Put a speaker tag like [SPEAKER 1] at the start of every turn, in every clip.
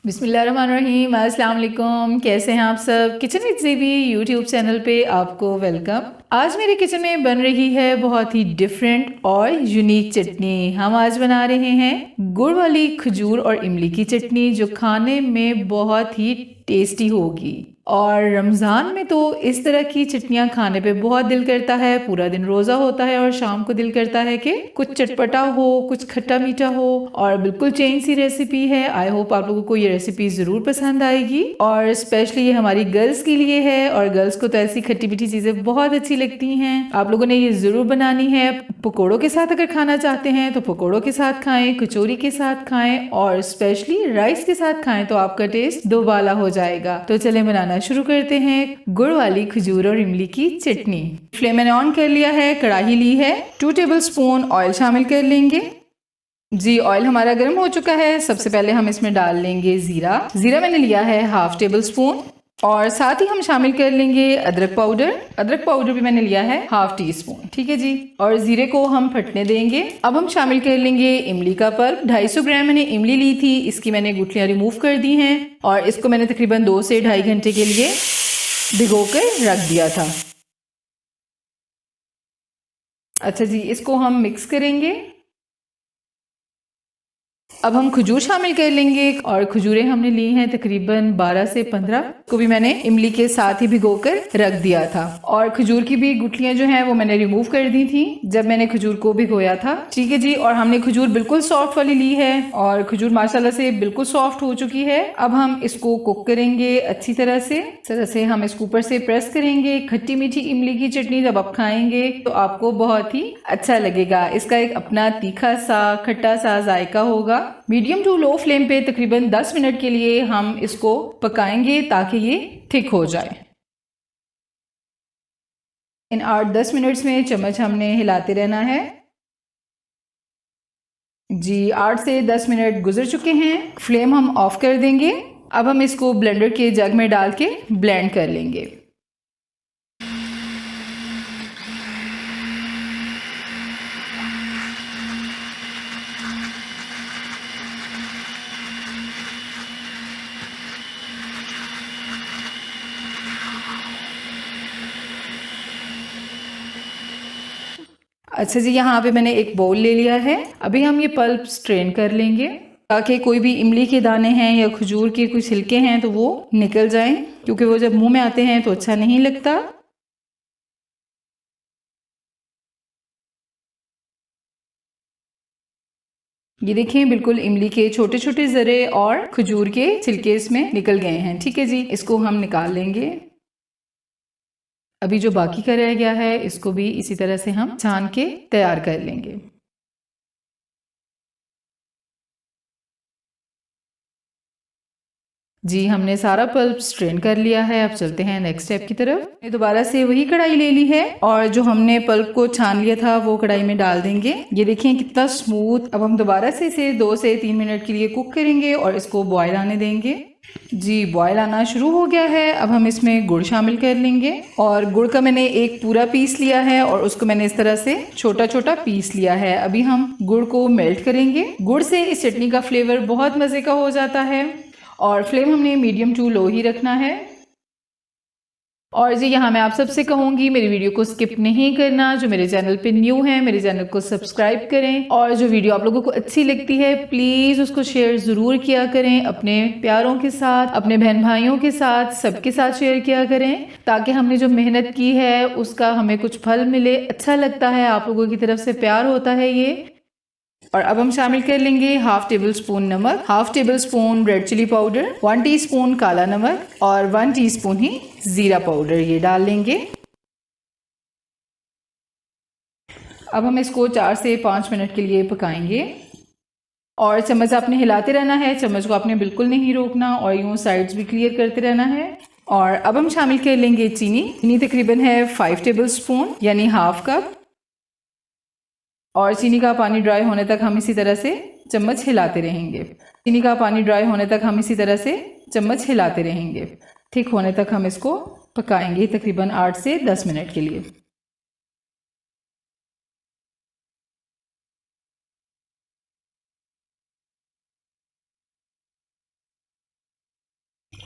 [SPEAKER 1] बिस्मिल्लाहिर्रहमानिर्रहीम। अस्सलाम वालेकुम। कैसे हैं आप सब? किचन विद ज़ेबी यूट्यूब चैनल पे आपको वेलकम। आज मेरे किचन में बन रही है बहुत ही डिफरेंट और यूनिक चटनी। हम आज बना रहे हैं गुड़ वाली खजूर और इमली की चटनी, जो खाने में बहुत ही टेस्टी होगी। और रमज़ान में तो इस तरह की चटनियाँ खाने पे बहुत दिल करता है। पूरा दिन रोज़ा होता है और शाम को दिल करता है कि कुछ चटपटा हो, कुछ खट्टा मीठा हो, और बिल्कुल चेंज सी रेसिपी है। आई होप आप लोगों को ये रेसिपी ज़रूर पसंद आएगी। और स्पेशली ये हमारी गर्ल्स के लिए है, और गर्ल्स को तो ऐसी खट्टी मीठी चीज़ें बहुत अच्छी लगती हैं। आप लोगों ने ये ज़रूर बनानी है। पकौड़ों के साथ अगर खाना चाहते हैं तो पकौड़ों के साथ खाएं, कचौरी के साथ खाएं, और स्पेशली राइस के साथ खाएं तो आपका टेस्ट दोबाला हो जाएगा। तो चलें बनाना शुरू करते हैं गुड़ वाली खजूर और इमली की चटनी। फ्लेम मैंने ऑन कर लिया है, कढ़ाई ली है, 2 टेबलस्पून ऑयल शामिल कर लेंगे। जी, ऑयल हमारा गर्म हो चुका है। सबसे पहले हम इसमें डाल लेंगे जीरा। जीरा मैंने लिया है 1/2 टेबलस्पून, और साथ ही हम शामिल कर लेंगे अदरक पाउडर। अदरक पाउडर भी मैंने लिया है 1/2 टीस्पून। ठीक है जी, और जीरे को हम फटने देंगे। अब हम शामिल कर लेंगे इमली का पल्प। 250 ग्राम मैंने इमली ली थी, इसकी मैंने गुठलियां रिमूव कर दी हैं, और इसको मैंने तकरीबन 2 से 2.5 घंटे के लिए भिगो कर रख दिया था। अच्छा जी, इसको हम मिक्स करेंगे। अब हम खजूर शामिल कर लेंगे, और खजूरें हमने ली हैं तकरीबन 12 से 15 को भी मैंने इमली के साथ ही भिगोकर रख दिया था। और खजूर की भी गुठलियां जो हैं वो मैंने रिमूव कर दी थी जब मैंने खजूर को भिगोया था। ठीक है जी, और हमने खजूर बिल्कुल सॉफ्ट वाली ली है, और खजूर माशाल्लाह से बिल्कुल सॉफ्ट हो चुकी है। अब हम इसको कुक करेंगे अच्छी तरह से हम इसको ऊपर से प्रेस करेंगे। खट्टी मीठी इमली की चटनी जब आप खाएंगे तो आपको बहुत ही अच्छा लगेगा। इसका एक अपना तीखा सा खट्टा सा जायका होगा। मीडियम टू लो फ्लेम पे तकरीबन 10 मिनट के लिए हम इसको पकाएंगे ताकि ये थिक हो जाए। इन 8-10 मिनट्स में चम्मच हमने हिलाते रहना है। जी, 8 से 10 मिनट गुजर चुके हैं। फ्लेम हम ऑफ कर देंगे। अब हम इसको ब्लेंडर के जग में डाल के ब्लेंड कर लेंगे। अच्छा जी, यहाँ पे मैंने एक बाउल ले लिया है। अभी हम ये पल्प स्ट्रेन कर लेंगे ताकि कोई भी इमली के दाने हैं या खजूर के कुछ छिलके हैं तो वो निकल जाएं, क्योंकि वो जब मुंह में आते हैं तो अच्छा नहीं लगता। ये देखिए, बिल्कुल इमली के छोटे छोटे जरे और खजूर के छिलके इसमें निकल गए हैं। ठीक है जी, इसको हम निकाल लेंगे। अभी जो बाकी का रह गया है इसको भी इसी तरह से हम छान के तैयार कर लेंगे। जी, हमने सारा पल्प स्ट्रेन कर लिया है। अब चलते हैं नेक्स्ट स्टेप की तरफ। दोबारा से वही कढ़ाई ले ली है, और जो हमने पल्प को छान लिया था वो कढ़ाई में डाल देंगे। ये देखिए कितना स्मूथ। अब हम दोबारा से इसे 2 से 3 मिनट के लिए कुक करेंगे और इसको बॉयल आने देंगे। जी, बॉयल आना शुरू हो गया है। अब हम इसमें गुड़ शामिल कर लेंगे, और गुड़ का मैंने एक पूरा पीस लिया है और उसको मैंने इस तरह से छोटा छोटा पीस लिया है। अभी हम गुड़ को मेल्ट करेंगे। गुड़ से इस चटनी का फ्लेवर बहुत मज़े का हो जाता है, और फ्लेम हमने मीडियम टू लो ही रखना है। और जी, यहाँ मैं आप सबसे कहूँगी मेरी वीडियो को स्किप नहीं करना। जो मेरे चैनल पे न्यू है मेरे चैनल को सब्सक्राइब करें, और जो वीडियो आप लोगों को अच्छी लगती है प्लीज़ उसको शेयर ज़रूर किया करें अपने प्यारों के साथ, अपने बहन भाइयों के साथ, सबके साथ शेयर किया करें, ताकि हमने जो मेहनत की है उसका हमें कुछ फल मिले। अच्छा लगता है, आप लोगों की तरफ से प्यार होता है ये। और अब हम शामिल कर लेंगे 1/2 टेबल स्पून नमक, 1/2 tablespoon red chilli powder, 1 teaspoon काला नमक, और 1 टीस्पून ही जीरा पाउडर, ये डाल लेंगे। अब हम इसको 4 से 5 मिनट के लिए पकाएंगे, और चम्मच आपने हिलाते रहना है। चम्मच को आपने बिल्कुल नहीं रोकना, और यूँ साइड्स भी क्लियर करते रहना है। और अब हम शामिल कर लेंगे चीनी। चीनी तकरीबन है 5 टेबल स्पून यानी हाफ कप, और चीनी का पानी ड्राई होने तक हम इसी तरह से चम्मच हिलाते रहेंगे। चीनी का पानी ड्राई होने तक हम इसी तरह से चम्मच हिलाते रहेंगे। ठीक होने तक हम इसको पकाएंगे तकरीबन 8 से 10 मिनट के लिए।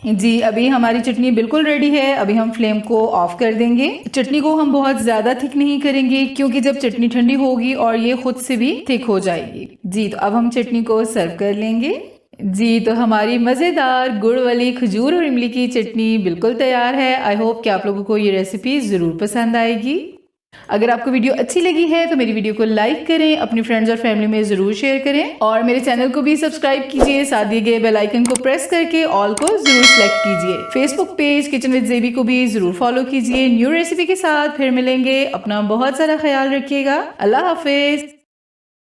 [SPEAKER 1] जी, अभी हमारी चटनी बिल्कुल रेडी है। अभी हम फ्लेम को ऑफ कर देंगे। चटनी को हम बहुत ज्यादा थिक नहीं करेंगे क्योंकि जब चटनी ठंडी होगी और ये खुद से भी थिक हो जाएगी। जी, तो अब हम चटनी को सर्व कर लेंगे। जी, तो हमारी मज़ेदार गुड़ वाली खजूर और इमली की चटनी बिल्कुल तैयार है। आई होप कि आप लोगों को ये रेसिपी ज़रूर पसंद आएगी। अगर आपको वीडियो अच्छी लगी है तो मेरी वीडियो को लाइक करें, अपनी फ्रेंड्स और फैमिली में ज़रूर शेयर करें और मेरे चैनल को भी सब्सक्राइब कीजिए। साथ दिए गए बेल आइकन को प्रेस करके ऑल को ज़रूर सेलेक्ट कीजिए। फेसबुक पेज किचन विद ज़ेबी को भी ज़रूर फॉलो कीजिए। न्यू रेसिपी के साथ फिर मिलेंगे। अपना बहुत सारा ख्याल रखिएगा। अल्लाह हाफिज़।